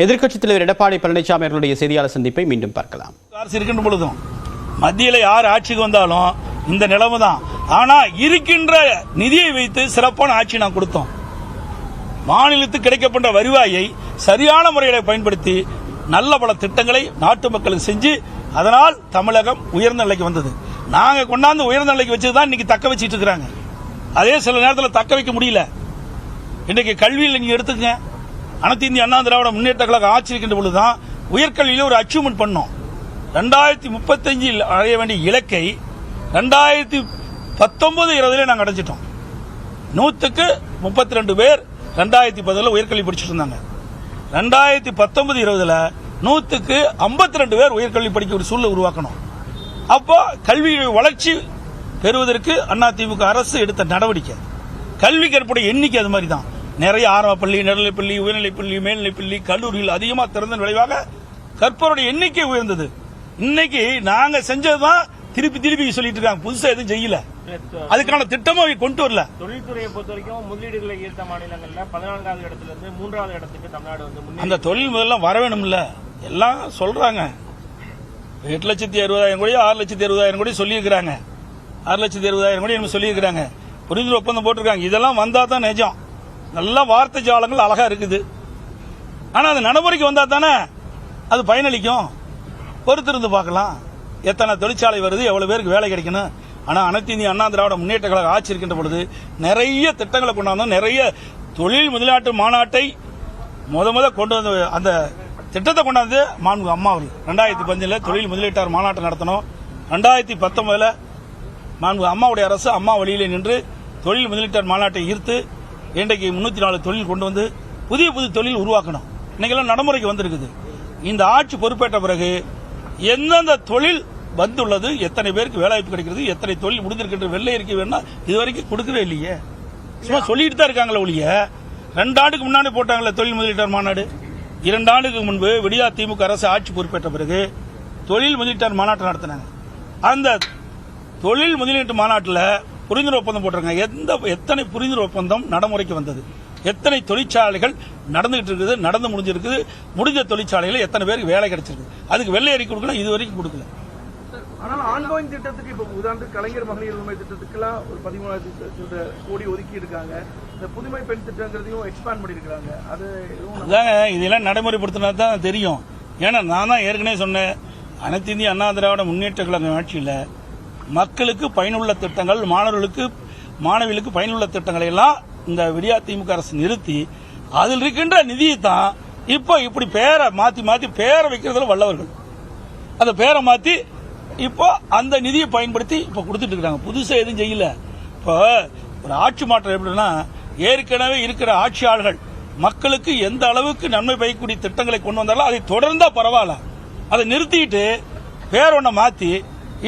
எதிர்க்கட்சித் தலைவர் எடப்பாடி பழனிசாமி அவர்களுடைய செய்தியாளர் சந்திப்பை மீண்டும் பார்க்கலாம். அரசு இருக்கின்ற பொழுதும் மத்தியில் யார் ஆட்சிக்கு வந்தாலும் இந்த நிலைமை தான். ஆனா இருக்கின்ற நிதியை வைத்து சிறப்பான ஆட்சி நான் கொடுத்தோம். மாநிலத்துக்கு கிடைக்கப்பட்ட வருவாயை சரியான முறையில் பயன்படுத்தி நல்ல பல திட்டங்களை நாட்டு மக்களுக்கு செஞ்சு அதனால் தமிழகம் உயர்ந்த நிலைக்கு வந்தது. நாங்க கொண்டாந்து உயர்ந்த நிலைக்கு வச்சதுதான் இன்னைக்கு தக்க வச்சிட்டு இருக்கிறாங்க. அதே சில நேரத்தில் தக்க வைக்க முடியல. இன்னைக்கு கல்வியில் நீங்க எடுத்துக்கங்க, அனைத்து இந்திய அண்ணா திராவிட முன்னேற்ற கழகம் ஆட்சி இருக்கின்ற பொழுதுதான் உயர்கல்வியில் ஒரு அச்சீவ்மெண்ட் பண்ணோம். 2035 அடைய வேண்டிய இலக்கை 2019-20 நாங்கள் அடைஞ்சிட்டோம். 100க்கு 32 பேர் 2010 உயர்கல்வி படிச்சுட்டு இருந்தாங்க. 2019-20 100க்கு 52 பேர் உயர்கல்வி படிக்க ஒரு சூழலை உருவாக்கணும். அப்போ கல்வி வளர்ச்சி பெறுவதற்கு அதிமுக அரசு எடுத்த நடவடிக்கை, கல்வி கற்புடைய எண்ணிக்கை அது மாதிரி தான். நிறைய ஆரம்ப பள்ளி, நடுநிலைப்பள்ளி, உயர்நிலைப்பள்ளி, மேல்நிலைப்பள்ளி, கல்லூரிகள் அதிகமாக திறந்த விளைவாக கற்பவருடைய எண்ணிக்கை உயர்ந்தது. இன்னைக்கு நாங்க செஞ்சதுதான் திருப்பி சொல்லிட்டு இருக்காங்க, புதுசா எதுவும் செய்யல. அதுக்கான திட்டமும் கொண்டு வரல. தொழில்துறையை பொறுத்த வரைக்கும் முதலீடுகளை ஈர்த்த மாநிலங்கள்ல 14வது இடத்துல இருந்து 3வது இடத்துக்கு தமிழ்நாடு வந்து அந்த தொழில் முதல்ல வர வேணும்ல. எல்லாம் சொல்றாங்க 8,60,000 கோடி 6,60,000 கோடி சொல்லியிருக்கிறாங்க. 6,60,000 கோடி என்ன சொல்லியிருக்கிறாங்க. புரிந்துணர்வு ஒப்பந்தம் போட்டிருக்காங்க. இதெல்லாம் வந்தா தான் நிஜம். நல்ல வார்த்தை ஜாலங்கள் அழகா இருக்குது. ஆனா அது நடைமுறைக்கு வந்தா தானே அது பயனளிக்கும். பொறுத்திருந்து பார்க்கலாம். எத்தனை தொழிற்சாலை வருது, எவ்வளவு பேருக்கு வேலை கிடைக்கணும். ஆனா அனைத்து இந்திய அண்ணா திராவிட முன்னேற்ற கழகம் ஆட்சி இருக்கின்ற பொழுது நிறைய திட்டங்களை கொண்டாந்தோம். நிறைய தொழில் முதலீட்டு மாநாட்டை முத கொண்டு வந்து அந்த திட்டத்தை கொண்டாந்து மாண்புமிகு அம்மா அவர்கள் 2015 தொழில் முதலீட்டாளர் மாநாட்டை நடத்தணும். 2019 மாண்புமிகு அம்மாவுடைய அரசு அம்மா வழியிலே நின்று தொழில் முதலீட்டாளர் மாநாட்டை ஈர்த்து இன்றைக்கு 304 தொழில் கொண்டு வந்து புதிய தொழில் உருவாக்கணும். இன்னைக்கெல்லாம் நடைமுறைக்கு வந்திருக்குது. இந்த ஆட்சி பொறுப்பேற்ற பிறகு எந்தெந்த தொழில் வந்துள்ளது, எத்தனை பேருக்கு வேலைவாய்ப்பு கிடைக்கிறது, எத்தனை தொழில் முடிஞ்சிருக்கின்ற வெள்ளை இருக்கை வேணா இதுவரைக்கும் கொடுக்கவே இல்லையே. சும்மா சொல்லிட்டு தான் இருக்காங்களே ஒழிய 2 ஆண்டுக்கு முன்னாடி போட்டாங்களே தொழில் முதலீட்டாளர் மாநாடு. 2 ஆண்டுக்கு முன்பு விடியா திமுக அரசு ஆட்சி பொறுப்பேற்ற பிறகு தொழில் முதலீட்டாளர் மாநாட்டை நடத்தினாங்க. அந்த தொழில் முதலீட்டு மாநாட்டில் புரிந்துணர்வு ஒப்பந்தம் போட்டிருக்காங்க. எத்தனை புரிந்துணர்வு ஒப்பந்தம் நடைமுறைக்கு வந்தது, எத்தனை தொழிற்சாலைகள் நடந்துகிட்டு இருக்குது, நடந்து முடிஞ்சிருக்குது, முடிஞ்ச தொழிற்சாலைகள் எத்தனை பேருக்கு வேலை கிடைச்சிருக்கு. அதுக்கு வெள்ளை அறிக்கை கொடுக்கல, இது வரைக்கும் கொடுக்கல. ஆனால் ஆன்கோயிங் திட்டத்துக்கு இப்ப உதாரணத்துக்கு கலைஞர் மகளிர் உரிமை திட்டத்துக்குலாம் ஒரு 13,000 கோடி ஒதுக்கி இருக்காங்க. இந்த புதுமை பெண் திட்டங்கிறதையும் எக்ஸ்பேண்ட் பண்ணிருக்காங்க. அதாங்க இதெல்லாம் நடைமுறைப்படுத்தினா தான் தெரியும். ஏன்னா நான் தான் ஏற்கனவே சொன்னேன், அனைத்து இந்திய அண்ணா திராவிட முன்னேற்ற கழக ஆட்சியில் மக்களுக்கு பயனுள்ள திட்டங்கள், மாணவிகளுக்கு பயனுள்ள திட்டங்களை எல்லாம் இந்த விடியா திமுக அரசு நிறுத்தி அதில் இருக்கின்ற நிதியை தான் இப்போ இப்படி பேரை மாத்தி பேரை வைக்கிறதுல வல்லவர்கள். அந்த பேரை மாத்தி இப்போ அந்த நிதியை பயன்படுத்தி இப்போ கொடுத்துட்டு இருக்காங்க. புதுசா எதுவும் செய்யல. இப்போ ஒரு ஆட்சி மாற்றம் எப்படின்னா, ஏற்கனவே இருக்கிற ஆட்சியாளர்கள் மக்களுக்கு எந்த அளவுக்கு நன்மை பயக்கக்கூடிய திட்டங்களை கொண்டு வந்தாலும் அதை தொடர்ந்தா பரவாயில்ல, அதை நிறுத்திட்டு பேர் ஒன்றை மாத்தி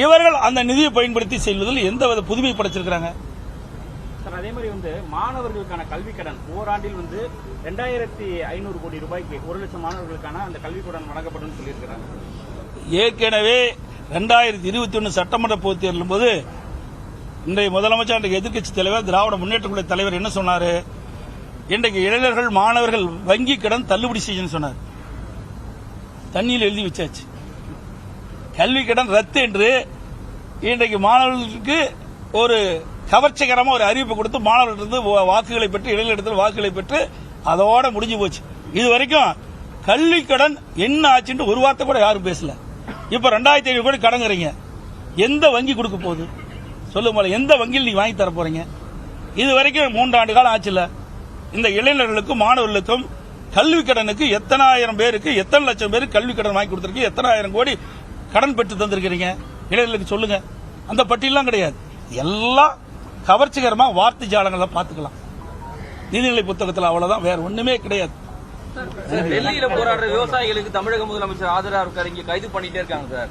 இவர்கள் அந்த நிதியை பயன்படுத்தி செல்வதில் எந்த வித புதுமை படைச்சிருக்கிறாங்க. அதே மாதிரி வந்து மாணவர்களுக்கான கல்வி கடன் ஓராண்டில் வந்து 2,500 கோடி ரூபாய்க்கு 1 லட்சம் மாணவர்களுக்கான அந்த கல்வி கடன் வழங்கப்படும் சொல்லியிருக்கிறாங்க. ஏற்கனவே 2021 சட்டமன்ற பொதுத் தேர்தலும் போது இன்றைய முதலமைச்சர், இன்றைக்கு எதிர்க்கட்சி தலைவர், திராவிட முன்னேற்ற கழக தலைவர் என்ன சொன்னாரு, இன்றைக்கு இளைஞர்கள் மாணவர்கள் வங்கி கடன் தள்ளுபடி செய்யணும்னு சொன்னார். தண்ணியில் எழுதி வச்சாச்சு. கல்வி கடன் ரத்து என்று இன்றைக்கு மாணவர்களுக்கு ஒரு கவர்ச்சிகரமா ஒரு அறிவிப்பு கொடுத்து மாணவர்களிடந்து வாக்குகளை பெற்று, இளைஞர்களிடத்தில் வாக்குகளை பெற்று அதோட முடிஞ்சு போச்சு. இது வரைக்கும் கல்வி கடன் என்ன ஆச்சுன்னு ஒரு வார்த்தை கூட யாரும் பேசல. இப்ப 2,500 கோடி கடங்குறீங்க, எந்த வங்கி கொடுக்க போகுது சொல்லுங்க. எந்த வங்கியில் நீங்க வாங்கி தர போறீங்க? இது வரைக்கும் 3 ஆண்டு காலம் ஆச்சுல. இந்த இளைஞர்களுக்கும் மாணவர்களுக்கும் கல்வி கடனுக்கு எத்தனை ஆயிரம் பேருக்கு, எத்தனை லட்சம் பேருக்கு கல்வி கடன் வாங்கி கொடுத்திருக்கீங்க, எத்தனை ஆயிரம் கோடி கடன் பெற்று தந்திருக்கிறீங்க இளைஞர்களுக்கு சொல்லுங்க. அந்த பட்டியலாம் கிடையாது. எல்லாம் கவர்ச்சிகரமா வார்த்தை ஜாலங்களை பார்த்துக்கலாம். நீதிநிலை புத்தகத்தில் அவ்வளவுதான், வேற ஒண்ணுமே கிடையாது. டெல்லியில போராடுற விவசாயிகளுக்கு தமிழக முதலமைச்சர் ஆதரவா இருக்காரு, இங்க கைது பண்ணிட்டே இருக்காங்க சார்.